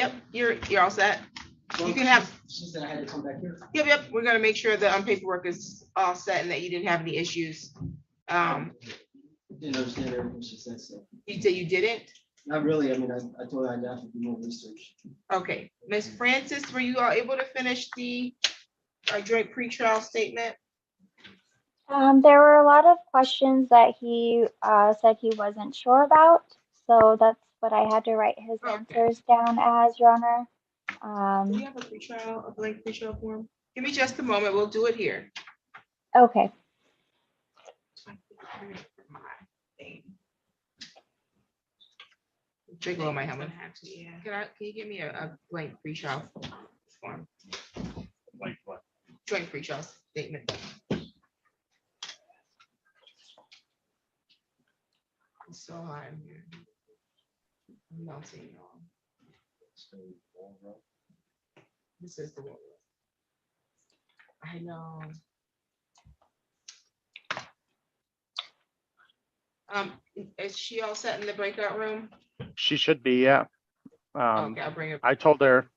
Yep, you're all set. You can have, She said I had to come back here. yep, we're gonna make sure the paperwork is all set and that you didn't have any issues. Didn't understand everything she said, so. You said you didn't? Not really, I mean, I told her I'd have to do more research. Okay, Ms. Francis, were you all able to finish the joint pretrial statement? There were a lot of questions that he said he wasn't sure about, so that's what I had to write his answers down as, Your Honor. Do you have a blank pretrial form? Give me just a moment, we'll do it here. Okay. Big low my helmet. Can you give me a blank pretrial form? Like what? Joint pretrial statement. It's so hot in here. I'm melting, y'all. This is the one. I know. Is she all set in the breakout room? She should be, yeah. Okay, I'll bring her. I told her,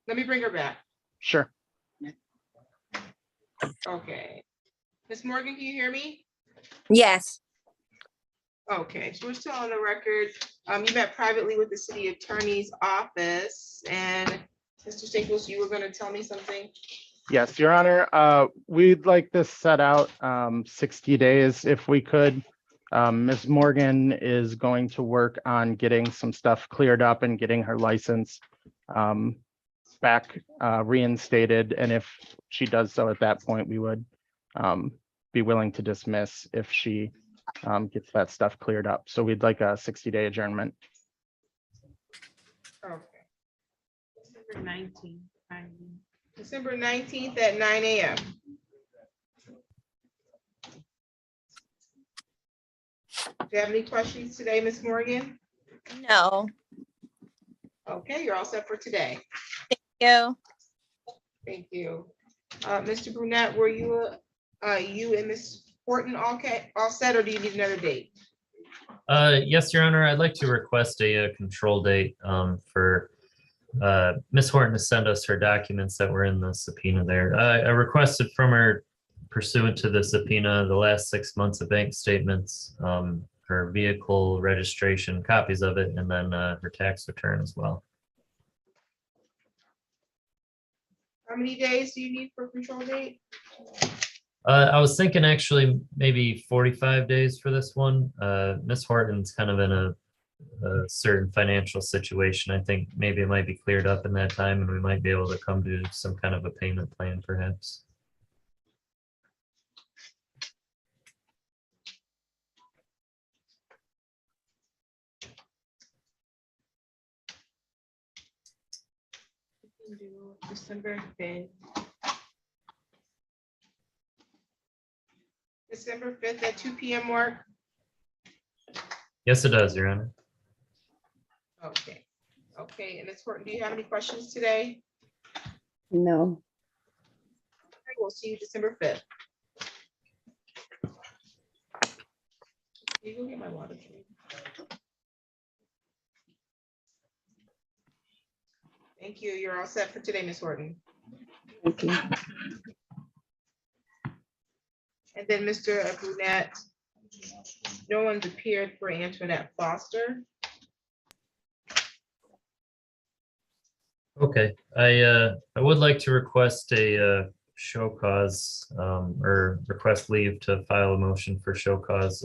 Let me bring her back. sure. Okay. Ms. Morgan, can you hear me? Yes. Okay, so we're still on the record. You met privately with the city attorney's office, and Mr. Staples, you were gonna tell me something? Yes, Your Honor, we'd like this set out 60 days if we could. Ms. Morgan is going to work on getting some stuff cleared up and getting her license back reinstated. And if she does so at that point, we would be willing to dismiss if she gets that stuff cleared up. So we'd like a 60-day adjournment. Okay. December 19th at 9 a.m. Do you have any questions today, Ms. Morgan? No. Okay, you're all set for today. You. Thank you. Mr. Brunette, were you and Ms. Horton all set, or do you need another date? Yes, Your Honor, I'd like to request a control date for Ms. Horton to send us her documents that were in the subpoena there. I requested from her, pursuant to the subpoena, the last 6 months of bank statements, her vehicle registration, copies of it, and then her tax return as well. How many days do you need for control date? I was thinking actually maybe 45 days for this one. Ms. Horton's kind of in a certain financial situation. I think maybe it might be cleared up in that time and we might be able to come to some kind of a payment plan perhaps. We can do December 5th. December 5th at 2 p.m. work? Yes, it does, Your Honor. Okay. Okay, and Ms. Horton, do you have any questions today? No. Okay, we'll see you December 5th. You go get my water. Thank you. You're all set for today, Ms. Horton. Thank you. And then Mr. Brunette, no one's appeared for Antoinette Foster. Okay, I would like to request a show cause or request leave to file a motion for show cause.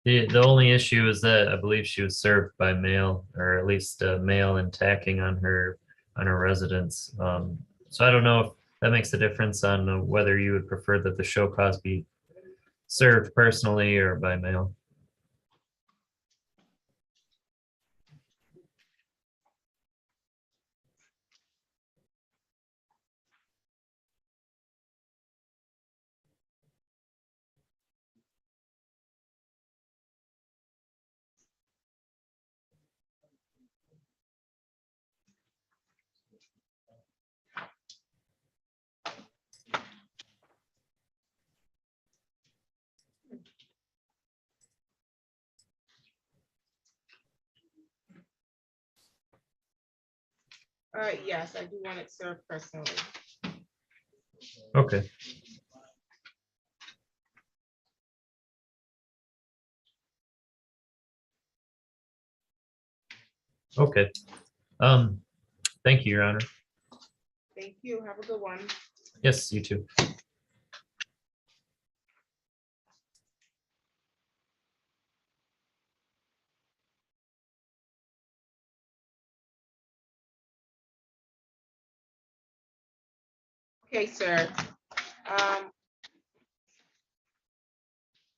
The only issue is that I believe she was served by mail, or at least mail and tacking on her residence. So I don't know if that makes a difference on whether you would prefer that the show cause be served personally or by mail. Yes, I do want it served personally. Okay. Okay. Thank you, Your Honor. Thank you. Have a good one. Yes, you too. Okay, sir.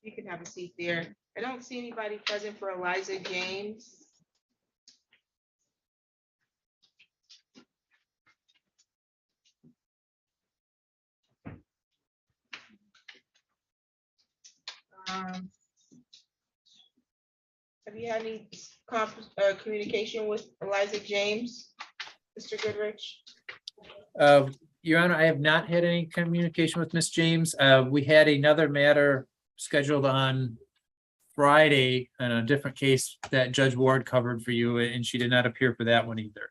You can have a seat there. I don't see anybody present for Eliza James. Have you had any communication with Eliza James, Mr. Goodrich? Your Honor, I have not had any communication with Ms. James. We had another matter scheduled on Friday on a different case that Judge Ward covered for you, and she did not appear for that one either.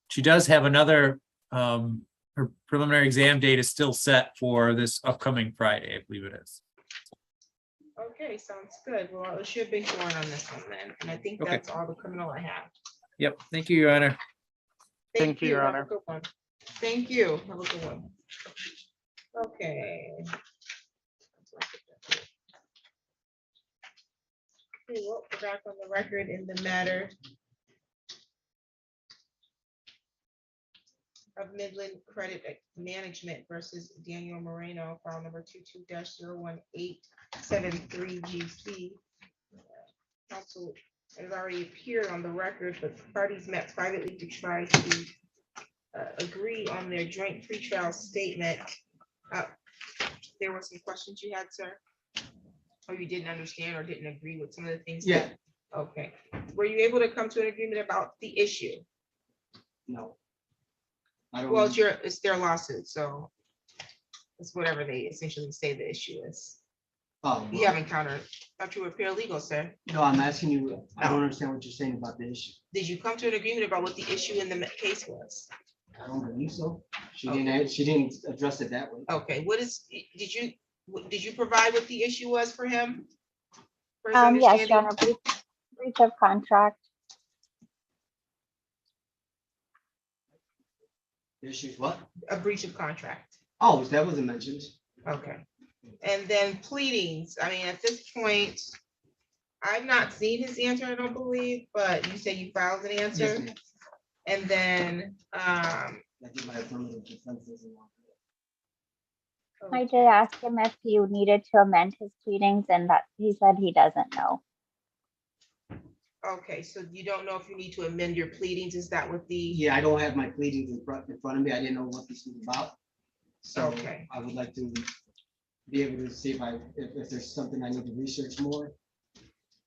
She does have another, her preliminary exam date is still set for this upcoming Friday, I believe it is. Okay, sounds good. Well, it should be short on this one then, and I think Okay. that's all the criminal I have. Yep, thank you, Your Honor. Thank you, Your Have a Honor. good one. Thank you. Have a good one. Okay. Okay, well, we're back on the record in the matter of Midland Credit Management versus Daniel Moreno, file number 22-01873 GC. Counsel has already appeared on the record, but the parties met privately to try to agree on their joint pretrial statement. There were some questions you had, sir? Or you didn't understand or didn't agree with some of the things? Yeah. Okay. Were you able to come to an agreement about the issue? No. I don't. Well, it's their lawsuit, so it's whatever they essentially say the issue is. Oh, You haven't encountered, thought you were paralegal, sir. no, I'm asking you, I don't understand what you're saying about the issue. Did you come to an agreement about what the issue in the case was? I don't believe so. She Okay. didn't address it that way. Okay, did you provide what the issue was for him? For his Yes, Your understanding? Honor, breach of contract. The issue is what? A breach of contract. Oh, that wasn't mentioned. Okay. And then pleadings, I mean, at this point, I've not seen his answer, I don't believe, but you say you filed an Yes, answer. ma'am. And then, I did my affirmative defenses and all that. I did ask him if he needed to amend his pleadings and that he said he doesn't know. Okay, so you don't know if you need to amend your pleadings, is that what the? Yeah, I don't have my pleadings in front of me. I didn't know what this was about. So Okay. I would like to be able to see if there's something I need to research more.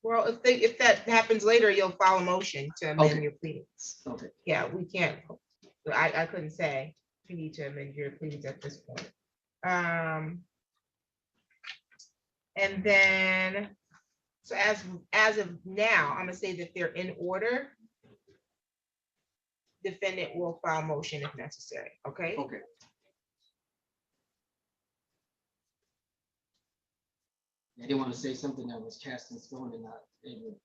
Well, if that happens later, you'll file a motion to amend Okay. your pleadings. Okay. Yeah, we can't, I couldn't say if you need to amend your pleadings at this point. And then, so as of now, I'm gonna say that they're in order. Defendant will file motion if necessary, okay? Okay. I didn't want to say something that was cast in stone and not able.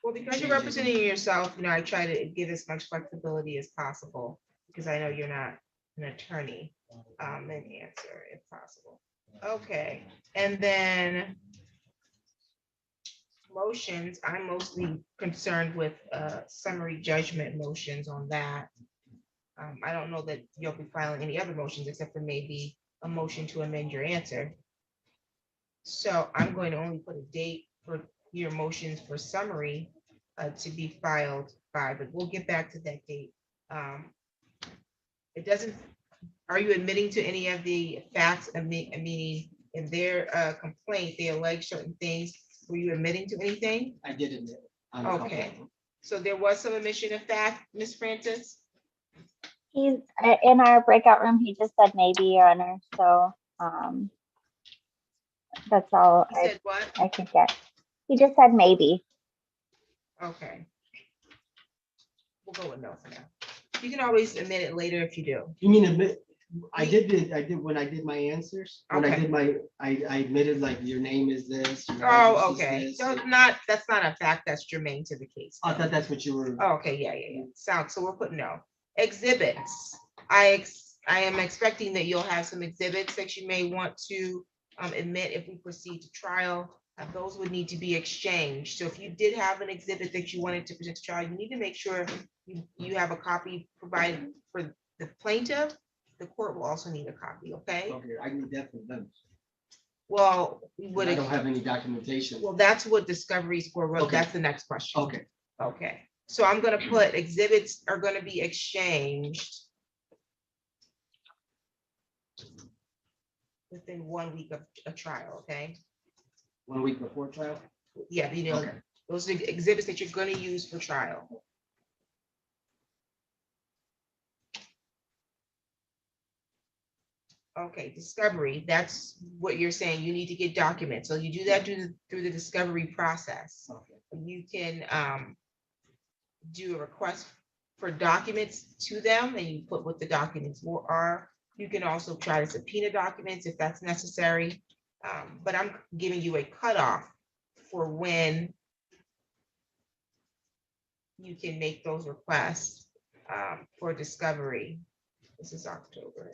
Well, because you're representing yourself, you know, I try to give as much flexibility as possible, because I know you're not an attorney, and answer if possible. Okay, and then motions, I'm mostly concerned with summary judgment motions on that. I don't know that you'll be filing any other motions except for maybe a motion to amend your answer. So I'm going to only put a date for your motions for summary to be filed by, but we'll get back to that date. It doesn't, are you admitting to any of the facts, meaning in their complaint, they allege certain things? Were you admitting to anything? I did admit. on a couple of Okay, them. so there was some admission of fact, Ms. Francis? He's in our breakout room. He just said maybe, Your Honor. So that's all He said what? I could get. He just said maybe. Okay. We'll go with no for now. You can always admit it later if you do. You mean admit, I did, when I did my answers, when I Okay. did I admitted like your name is this. your Oh, address is okay. this, So and- that's not a fact that's germane to the case. I thought that's what you were. Oh, okay, yeah. Sounds, so we'll put no. Exhibits. I am expecting that you'll have some exhibits that you may want to admit if we proceed to trial. Those would need to be exchanged. So if you did have an exhibit that you wanted to present to trial, you need to make sure you have a copy provided for the plaintiff. The court will also need a copy, okay? Okay, I need that for them. Well, we would. I don't have any documentation. Well, that's what discovery is for. Well, Okay. that's the next question. Okay, Okay, so I'm gonna put exhibits are gonna be exchanged within 1 week of a trial, okay? 1 week before trial? Yeah, you know, Okay. those are exhibits that you're gonna use for trial. Okay, discovery, that's what you're saying, you need to get documents, so you do that through the discovery process. Okay. You can do a request for documents to them, and you put what the documents are. You can also try to subpoena documents if that's necessary. But I'm giving you a cutoff for when you can make those requests for discovery. This is October.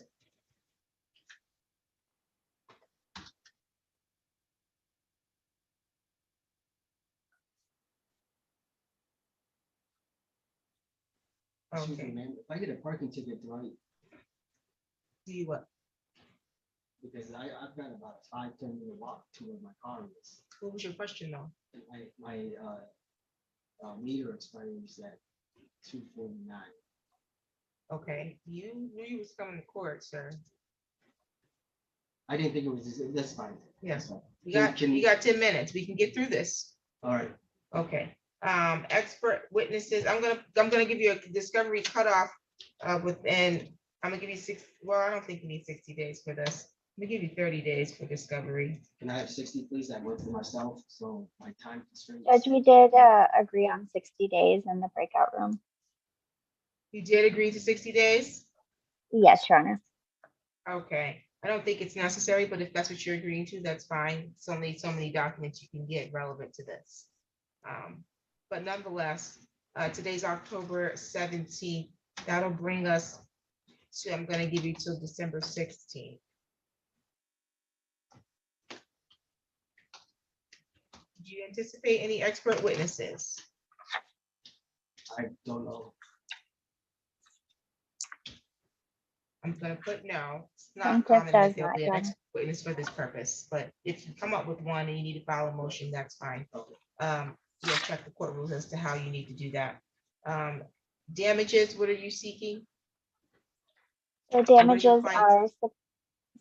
Excuse me, Okay, man, if I get a parking ticket, do I, do you what? because I've got about a 5-10 minute walk to where my car is. What was your question though? My meter expires at 2:49. Okay, you knew you was coming to court, sir. I didn't think it was, that's fine. Yes. That's fine. You got 10 minutes. We can get through this. All right, Okay, expert witnesses, I'm gonna give you a discovery cutoff within, I'm gonna give you well, I don't think you need 60 days for this. Let me give you 30 days for discovery. can I have 60, please? I work for myself, so my time constraints. Judge, we did agree on 60 days in the breakout room. You did agree to 60 days? Yes, Your Honor. Okay, I don't think it's necessary, but if that's what you're agreeing to, that's fine. It's only so many documents you can get relevant to this. But nonetheless, today's October 17th. That'll bring us to, I'm gonna give you till December 16th. Do you anticipate any expert witnesses? I don't know. I'm gonna put no. It's not Plaintiff common that does there'll not, be an Your Honor. expert witness for this purpose, but if you come up with one and you need to file a motion, that's fine. You'll check the court rules as to how you need to do that. Damages, what are you seeking? The what is your damages client's- are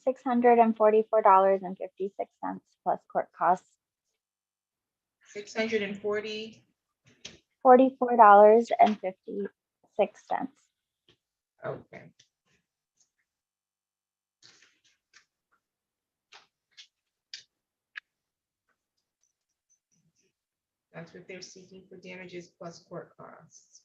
$644.56 plus court costs, 640. $44.56. Okay. That's what they're seeking for damages plus court costs.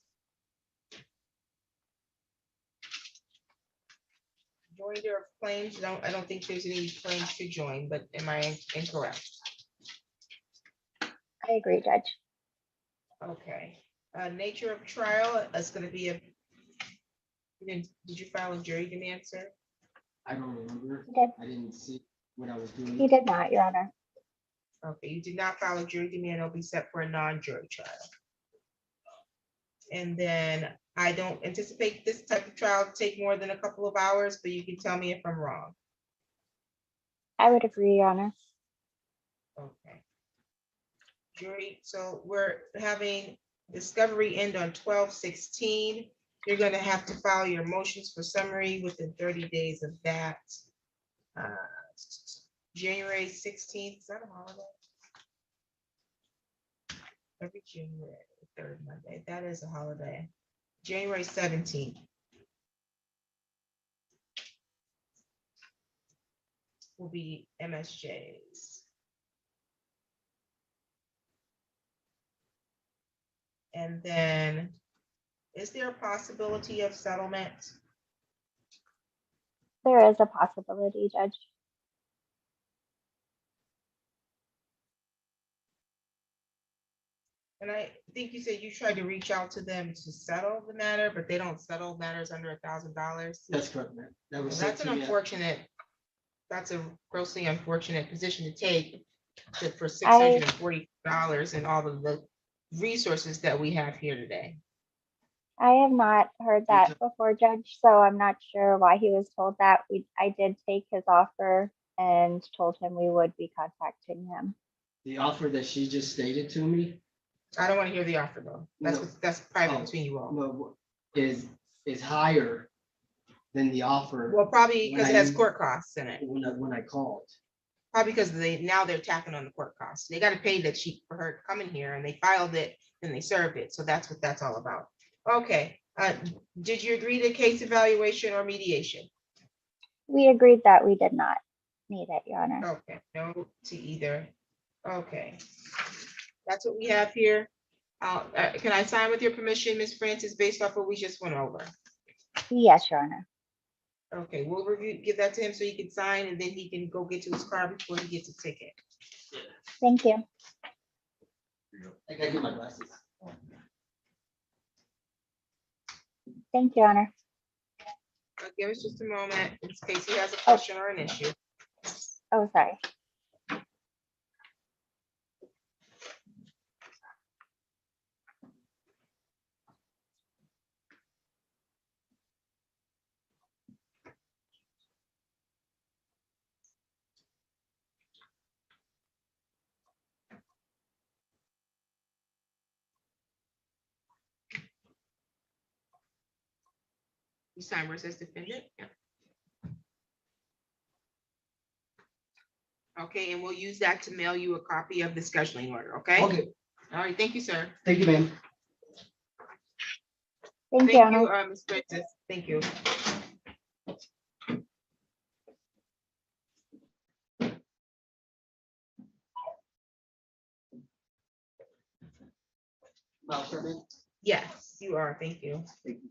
Joinder of claims, I don't think there's any claims to join, but am I incorrect? I agree, Judge. Okay, nature of trial is gonna be a. Did you file a jury demand, sir? I don't remember. He did. I didn't see what I was doing. He did not, Your Honor. Okay, you did not file a jury demand, it'll be set for a non-jury trial. And then I don't anticipate this type of trial to take more than a couple of hours, but you can tell me if I'm wrong. I would agree, Your Honor. Okay. Jury, so we're having discovery end on 12/16. You're gonna have to file your motions for summary within 30 days of that. January 16th, is that a holiday? Every January, third Monday, that is a holiday. January 17th. Will be MSJs. And then Is there a possibility of settlement? There is a possibility, Judge. And I think you said you tried to reach out to them to settle the matter, but they don't settle matters under $1,000. That's correct, man. That was That's said an to me. unfortunate, that's a grossly unfortunate position to take for $640 and all of the resources that we have here today. I have not heard that before, Judge, so I'm not sure why he was told that. I did take his offer and told him we would be contacting him. The offer that she just stated to me. I don't want to hear the offer though. That's No. that's private Oh, between you all. No, is higher than the offer. Well, probably because it has when I- court costs in it. When I called. Probably because now they're tacking on the court costs. They got to pay that sheet for her coming here, and they filed it, and they served it. So that's what that's all about. Okay, did you agree to case evaluation or mediation? We agreed that we did not need it, Your Honor. Okay, no to either. Okay. That's what we have here. Can I sign with your permission, Ms. Francis, based off what we just went over? Yes, Your Honor. Okay, we'll review, give that to him so he can sign, and then he can go get to his car before he gets a ticket. Thank you. I gotta get my glasses. Thank you, Your Honor. Give us just a moment in case he has a question or an issue. Oh, sorry. You sign where it says defendant? Yeah. Okay, and we'll use that to mail you a copy of the scheduling order, okay? Okay, All right, thank you, sir. thank you, ma'am. Thank you, Your Honor. Ms. Francis. Thank you. Well, sir, ma'am. Yes, you are. Thank you. Thank you.